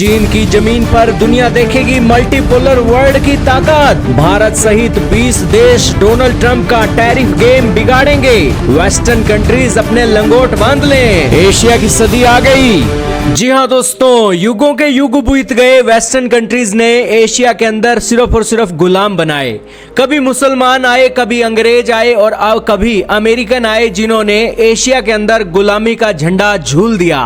चीन की जमीन पर दुनिया देखेगी मल्टीपोलर वर्ल्ड की ताकत। भारत सहित 20 देश डोनाल्ड ट्रंप का टैरिफ गेम बिगाड़ेंगे। वेस्टर्न कंट्रीज अपने लंगोट बांध लें। एशिया की सदी आ गई। जी हाँ दोस्तों, युगों के युग बीत गए। वेस्टर्न कंट्रीज ने एशिया के अंदर सिर्फ और सिर्फ गुलाम बनाए। कभी मुसलमान आए, कभी अंग्रेज आए और अब कभी अमेरिकन आए, जिन्होंने एशिया के अंदर गुलामी का झंडा झूल दिया।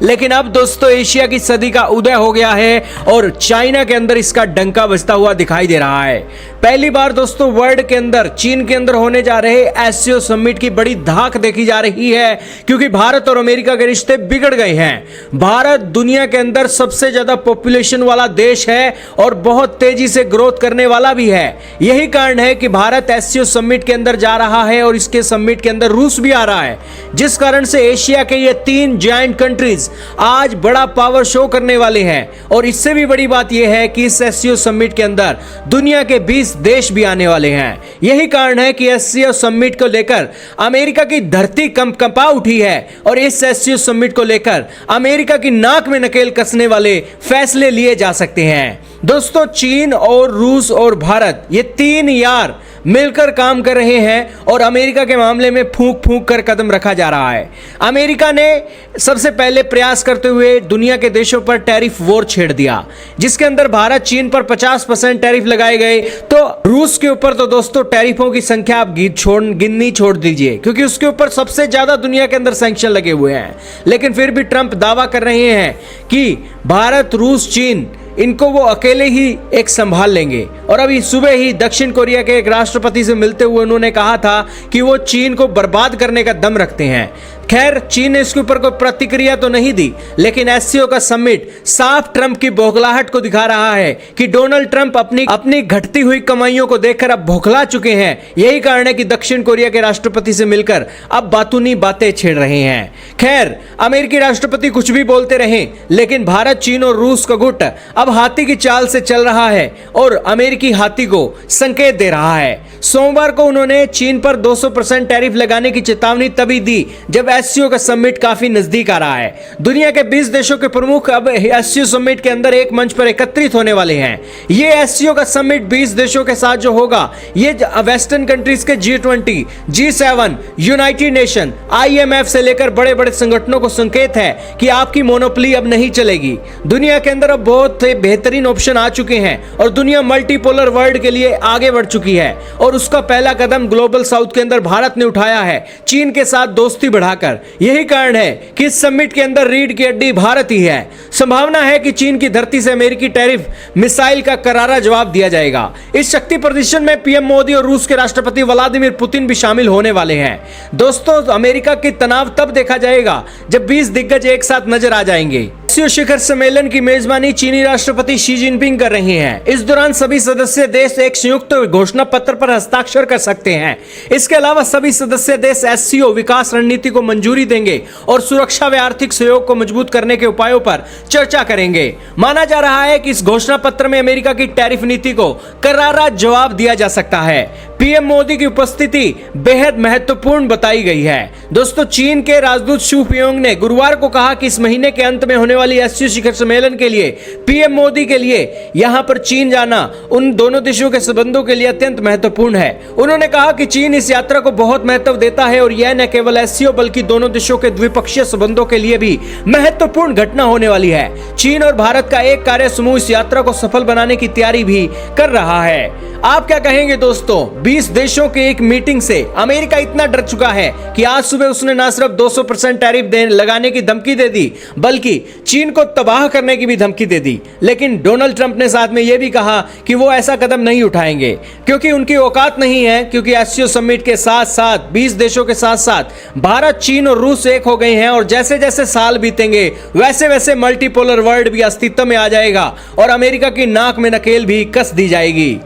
लेकिन अब दोस्तों एशिया की सदी का उदय हो गया है और चाइना के अंदर इसका डंका बजता हुआ दिखाई दे रहा है। पहली बार दोस्तों वर्ल्ड के अंदर चीन के अंदर होने जा रहे एससीओ समिट की बड़ी धाक देखी जा रही है, क्योंकि भारत और अमेरिका के रिश्ते बिगड़ गए हैं। भारत दुनिया के अंदर सबसे ज्यादा पॉपुलेशन वाला देश है और बहुत तेजी से ग्रोथ करने वाला भी है। यही कारण है कि भारत एससीओ समिट के अंदर जा रहा है और इसके समिट के अंदर रूस भी आ रहा है, जिस कारण से एशिया के ये 3 जायंट कंट्रीज आज बड़ा पावर शो करने वाले हैं। और इससे भी बड़ी बात यह है कि इस एससीओ समिट के अंदर दुनिया के 20 देश भी आने वाले हैं। यही कारण है कि एससीओ समिट को लेकर अमेरिका की धरती कंपा उठी है और इस एससीओ समिट को लेकर अमेरिका की नाक में नकेल कसने वाले फैसले लिए जा सकते हैं। दोस्तों चीन और रूस और भारत ये 3 यार मिलकर काम कर रहे हैं और अमेरिका के मामले में फूंक फूंक कर कदम रखा जा रहा है। अमेरिका ने सबसे पहले प्रयास करते हुए दुनिया के देशों पर टैरिफ वॉर छेड़ दिया, जिसके अंदर भारत चीन पर 50% टैरिफ लगाए गए। तो रूस के ऊपर तो दोस्तों टैरिफों की संख्या आप गिननी छोड़ दीजिए, क्योंकि उसके ऊपर सबसे ज्यादा दुनिया के अंदर सैंक्शन लगे हुए हैं। लेकिन फिर भी ट्रंप दावा कर रहे हैं कि भारत, रूस, चीन इनको वो अकेले ही एक संभाल लेंगे। और अभी सुबह ही दक्षिण कोरिया के एक राष्ट्रपति से मिलते हुए उन्होंने कहा था कि वो चीन को बर्बाद करने का दम रखते हैं। खैर, चीन ने इसके ऊपर कोई प्रतिक्रिया तो नहीं दी, लेकिन एससीओ का समिट साफ ट्रंप की बौखलाहट को दिखा रहा है कि डोनाल्ड ट्रंप अपनी घटती हुई कमाइयों को देखकर अब बौखला चुके हैं। यही कारण है कि दक्षिण कोरिया के राष्ट्रपति से मिलकर अब बातूनी बातें छेड़ रहे हैं। खैर, अमेरिकी राष्ट्रपति कुछ भी बोलते रहे, लेकिन भारत, चीन और रूस का गुट अब हाथी की चाल से चल रहा है और अमेरिकी हाथी को संकेत दे रहा है। सोमवार को उन्होंने चीन पर 200% टैरिफ लगाने की चेतावनी तभी दी जब एससीओ का समिट काफी नजदीक आ रहा है। दुनिया के 20 देशों के प्रमुख अब एससीओ समिट के अंदर एक मंच पर एकत्रित होने वाले हैं। ये एससीओ का समिट 20 देशों के साथ जो होगा, ये वेस्टर्न कंट्रीज के G20, G7, United nation, IMF से लेकर बड़े बड़े संगठनों को संकेत है कि आपकी मोनोपोली अब नहीं चलेगी। दुनिया के अंदर अब बहुत बेहतरीन ऑप्शन आ चुके हैं और दुनिया मल्टीपोलर वर्ल्ड के लिए आगे बढ़ चुकी है और उसका पहला कदम ग्लोबल साउथ के अंदर भारत ने उठाया है, चीन के साथ दोस्ती बढ़ाकर। यही कारण है कि इस समिट के अंदर रीढ़ की हड्डी भारत ही है। संभावना है कि चीन की धरती से अमेरिकी टैरिफ मिसाइल का करारा जवाब दिया जाएगा। इस शक्ति प्रदर्शन में पीएम मोदी और रूस के राष्ट्रपति व्लादिमीर पुतिन भी शामिल होने वाले हैं। दोस्तों, अमेरिका की तनाव तब देखा जाएगा जब 20 दिग्गज एक साथ नजर आ जाएंगे। एससीओ शिखर सम्मेलन की मेजबानी चीनी राष्ट्रपति शी जिनपिंग कर रहे हैं। इस दौरान सभी सदस्य देश एक संयुक्त घोषणा पत्र पर हस्ताक्षर कर सकते हैं। इसके अलावा सभी सदस्य देश एससीओ विकास रणनीति को मंजूरी देंगे और सुरक्षा व आर्थिक सहयोग को मजबूत करने के उपायों पर चर्चा करेंगे। माना जा रहा है कि इस घोषणा पत्र में अमेरिका की टैरिफ नीति को करारा जवाब दिया जा सकता है। पीएम मोदी की उपस्थिति बेहद महत्वपूर्ण बताई गई है। दोस्तों, चीन के राजदूत शू पियोंग ने गुरुवार को कहा कि इस महीने के अंत में होने वाली एससीओ शिखर सम्मेलन के लिए पीएम मोदी के लिए यहां पर चीन जाना उन दोनों देशों के संबंधों के लिए अत्यंत महत्वपूर्ण है। उन्होंने कहा कि चीन इस यात्रा को बहुत महत्व देता है और यह न केवल एससीओ बल्कि दोनों देशों के द्विपक्षीय संबंधों के लिए भी महत्वपूर्ण घटना होने वाली है। चीन और भारत का एक कार्य समूह इस यात्रा को सफल बनाने की तैयारी भी कर रहा है। आप क्या कहेंगे दोस्तों? 20 देशों के एक मीटिंग से अमेरिका इतना डर चुका है कि आज सुबह उसने न सिर्फ 200% टैरिफ लगाने की धमकी दे दी, बल्कि चीन को तबाह करने की भी धमकी दे दी। लेकिन डोनाल्ड ट्रंप ने साथ में यह भी कहा कि वो ऐसा कदम नहीं उठाएंगे, क्योंकि उनकी औकात नहीं है। क्योंकि एससीओ समिट के साथ साथ 20 देशों के साथ साथ भारत, चीन और रूस एक हो गए हैं और जैसे जैसे साल बीतेंगे वैसे वैसे मल्टीपोलर वर्ल्ड भी अस्तित्व में आ जाएगा और अमेरिका की नाक में नकेल भी कस दी जाएगी।